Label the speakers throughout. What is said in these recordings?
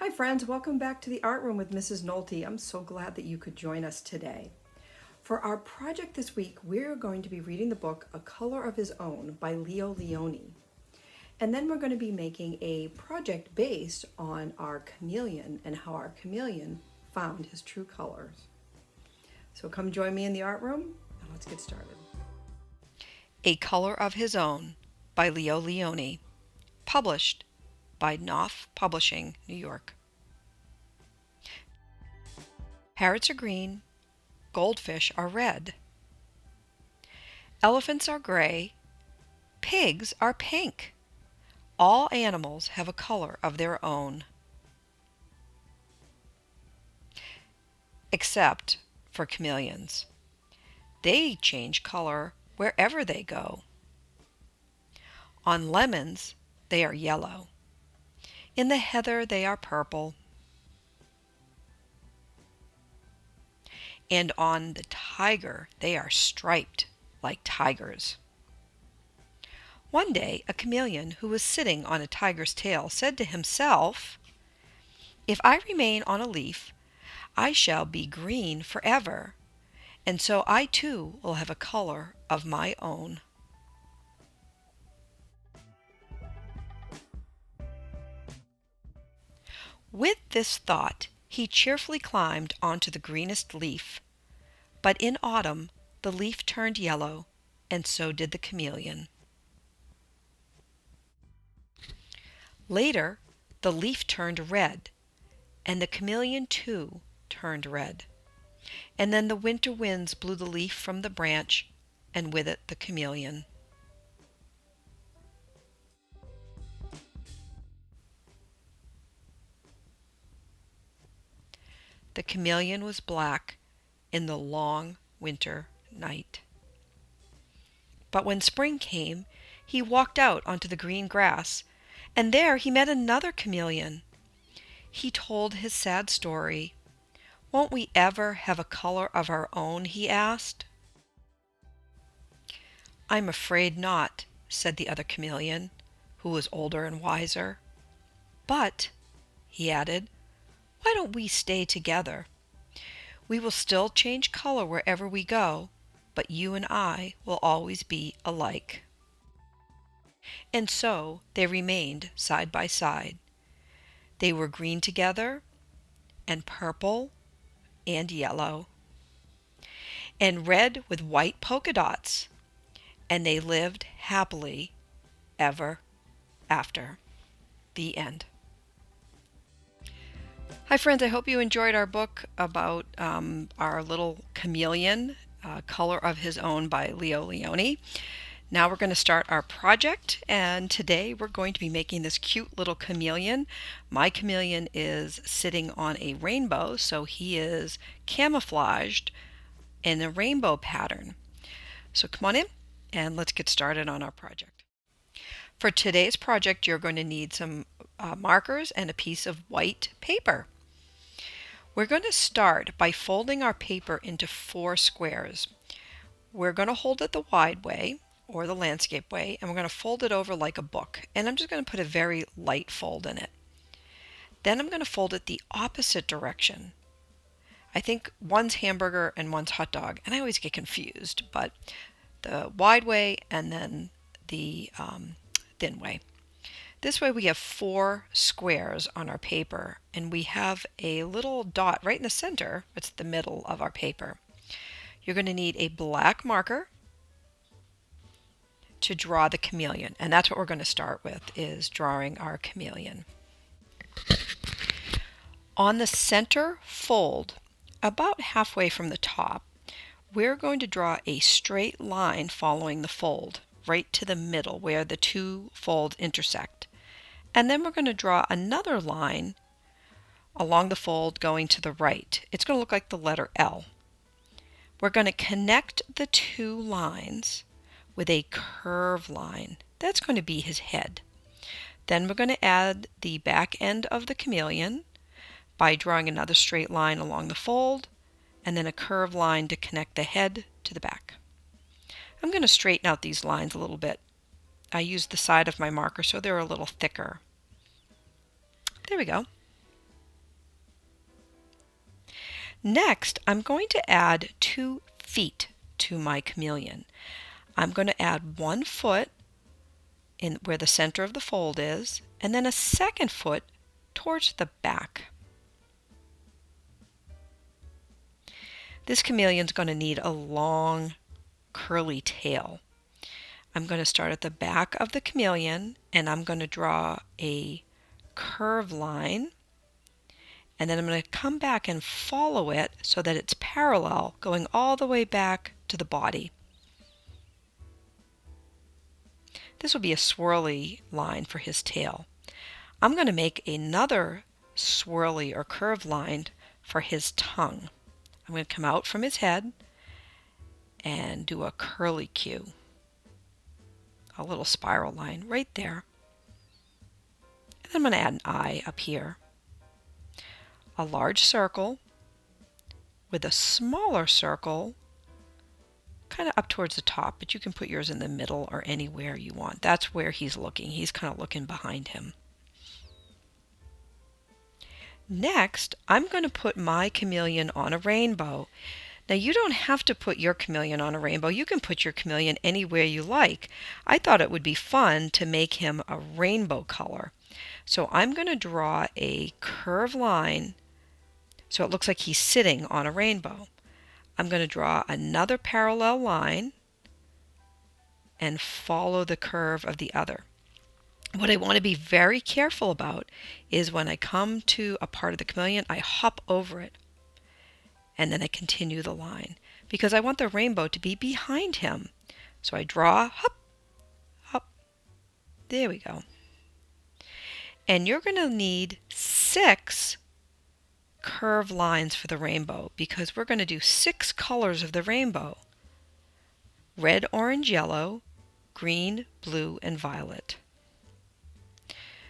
Speaker 1: Hi friends, welcome back to the Art Room with Mrs. Nolte. I'm so glad that you could join us today. For our project this week, we're going to be reading the book A Color of His Own by Leo Lionni. And then we're going to be making a project based on our chameleon and how our chameleon found his true colors. So come join me in the Art Room and let's get started.
Speaker 2: A Color of His Own by Leo Lionni, published by Knopf Publishing, New York. Parrots are green, goldfish are red. Elephants are gray, pigs are pink. All animals have a color of their own. Except for chameleons. They change color wherever they go. On lemons, they are yellow. In the heather, they are purple. And on the tiger, they are striped like tigers. One day, a chameleon who was sitting on a tiger's tail said to himself, "If I remain on a leaf, I shall be green forever, and so I too will have a color of my own." With this thought, he cheerfully climbed onto the greenest leaf. But in autumn, the leaf turned yellow, and so did the chameleon. Later, the leaf turned red, and the chameleon too turned red. And then the winter winds blew the leaf from the branch, and with it the chameleon. The chameleon was black in the long winter night. But when spring came, he walked out onto the green grass, and there he met another chameleon. He told his sad story. "Won't we ever have a color of our own?" he asked. "I'm afraid not," said the other chameleon, who was older and wiser. "But," he added, "why don't we stay together? We will still change color wherever we go, but you and I will always be alike." And so they remained side by side. They were green together, and purple, and yellow, and red with white polka dots, and they lived happily ever after. The end. Hi friends, I hope you enjoyed our book about our little chameleon, Color of His Own by Leo Lionni. Now we're going to start our project, and today we're going to be making this cute little chameleon. My chameleon is sitting on a rainbow, so he is camouflaged in a rainbow pattern. So come on in and let's get started on our project. For today's project, you're going to need some markers and a piece of white paper. We're going to start by folding our paper into 4 squares. We're going to hold it the wide way, or the landscape way, and we're going to fold it over like a book. And I'm just going to put a very light fold in it. Then I'm going to fold it the opposite direction. I think one's hamburger and one's hot dog, and I always get confused, but the wide way and then the thin way. This way we have 4 squares on our paper, and we have a little dot right in the center. It's the middle of our paper. You're going to need a black marker to draw the chameleon, and that's what we're going to start with, is drawing our chameleon. On the center fold, about halfway from the top, we're going to draw a straight line following the fold, right to the middle where the 2 folds intersect. And then we're going to draw another line along the fold going to the right. It's going to look like the letter L. We're going to connect the 2 lines with a curve line. That's going to be his head. Then we're going to add the back end of the chameleon by drawing another straight line along the fold, and then a curved line to connect the head to the back. I'm going to straighten out these lines a little bit. I used the side of my marker so they're a little thicker. There we go. Next, I'm going to add 2 feet to my chameleon. I'm going to add 1 foot in where the center of the fold is, and then a second foot towards the back. This chameleon's going to need a long curly tail. I'm going to start at the back of the chameleon and I'm going to draw a curve line, and then I'm going to come back and follow it so that it's parallel going all the way back to the body. This will be a swirly line for his tail. I'm going to make another swirly or curved line for his tongue. I'm going to come out from his head and do a curly Q, a little spiral line right there. And then I'm going to add an eye up here, a large circle with a smaller circle kind of up towards the top, but you can put yours in the middle or anywhere you want. That's where he's looking. He's kind of looking behind him. Next, I'm going to put my chameleon on a rainbow. Now, you don't have to put your chameleon on a rainbow. You can put your chameleon anywhere you like. I thought it would be fun to make him a rainbow color. So I'm going to draw a curved line so it looks like he's sitting on a rainbow. I'm going to draw another parallel line and follow the curve of the other. What I want to be very careful about is when I come to a part of the chameleon, I hop over it and then I continue the line because I want the rainbow to be behind him. So I draw, hop, hop, there we go. And you're going to need 6 curved lines for the rainbow because we're going to do 6 colors of the rainbow: red, orange, yellow, green, blue, and violet.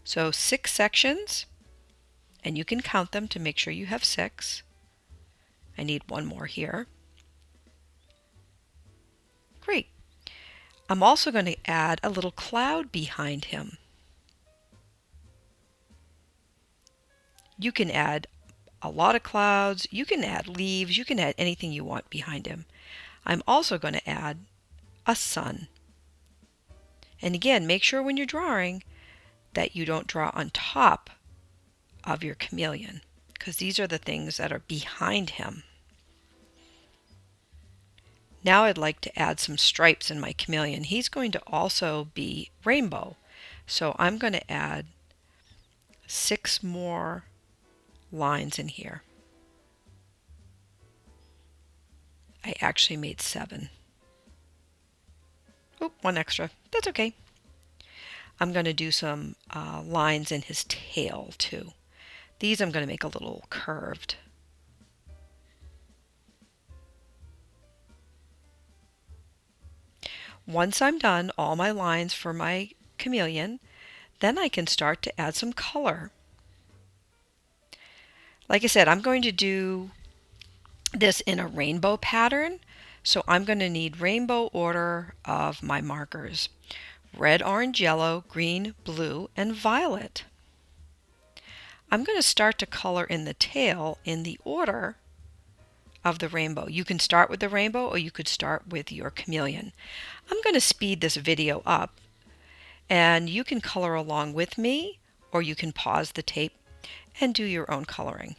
Speaker 2: So 6 sections, and you can count them to make sure you have 6. I need one more here. Great. I'm also going to add a little cloud behind him. You can add a lot of clouds, you can add leaves, you can add anything you want behind him. I'm also going to add a sun. And again, make sure when you're drawing that you don't draw on top of your chameleon, because these are the things that are behind him. Now I'd like to add some stripes in my chameleon. He's going to also be rainbow. So I'm going to add 6 more lines in here. I actually made 7. Oh, 1 extra. That's okay. I'm going to do some lines in his tail too. These I'm going to make a little curved. Once I'm done all my lines for my chameleon, then I can start to add some color. Like I said, I'm going to do this in a rainbow pattern, so I'm going to need rainbow order of my markers: red, orange, yellow, green, blue, and violet. I'm going to start to color in the tail in the order of the rainbow. You can start with the rainbow or you could start with your chameleon. I'm going to speed this video up and you can color along with me, or you can pause the tape and do your own coloring.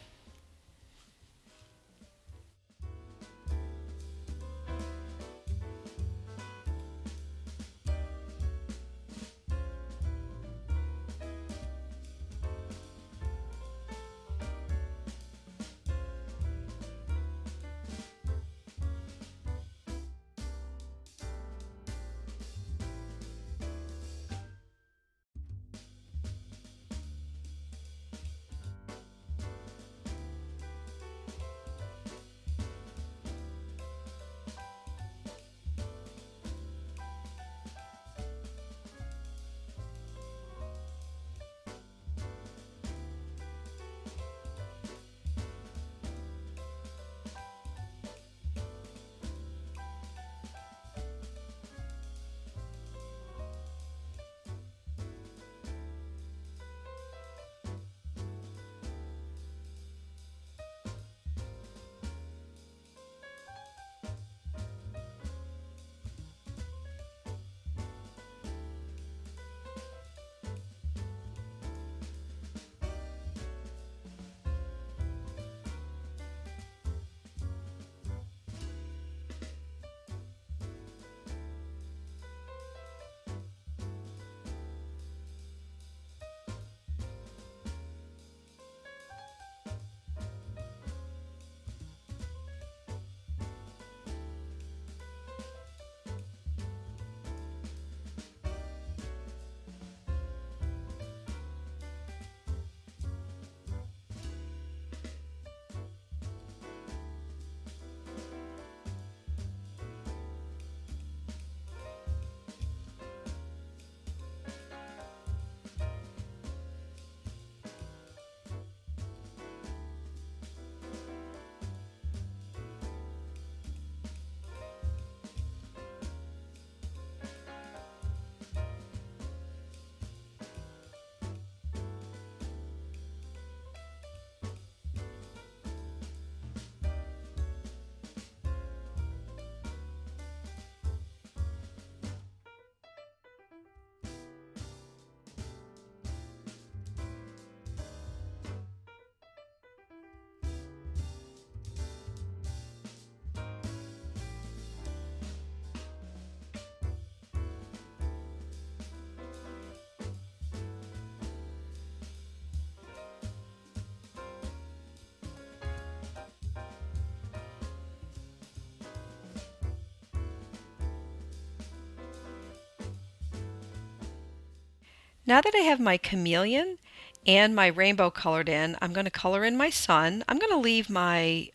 Speaker 2: Now that I have my chameleon and my rainbow colored in, I'm going to color in my sun. I'm going to leave my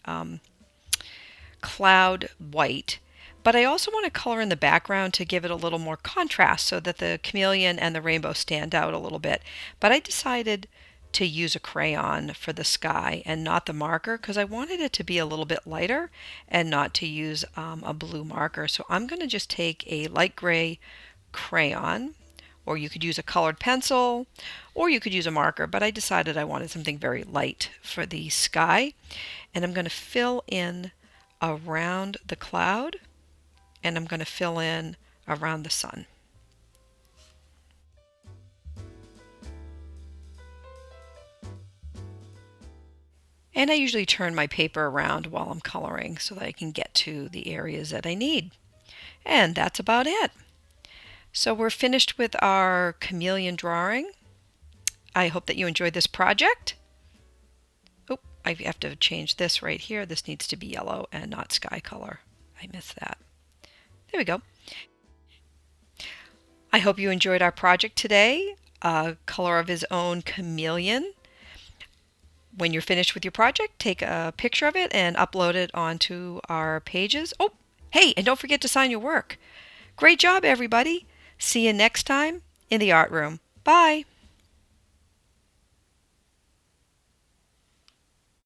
Speaker 2: cloud white, but I also want to color in the background to give it a little more contrast so that the chameleon and the rainbow stand out a little bit. But I decided to use a crayon for the sky and not the marker because I wanted it to be a little bit lighter and not to use a blue marker. So I'm going to just take a light gray crayon, or you could use a colored pencil, or you could use a marker, but I decided I wanted something very light for the sky. And I'm going to fill in around the cloud, and I'm going to fill in around the sun. And I usually turn my paper around while I'm coloring so that I can get to the areas that I need. And that's about it. So we're finished with our chameleon drawing. I hope that you enjoyed this project. Oh, I have to change this right here. This needs to be yellow and not sky color. I missed that. There we go. I hope you enjoyed our project today, Color of His Own Chameleon. When you're finished with your project, take a picture of it and upload it onto our pages. Oh, hey, and don't forget to sign your work. Great job, everybody. See you next time in the art room. Bye.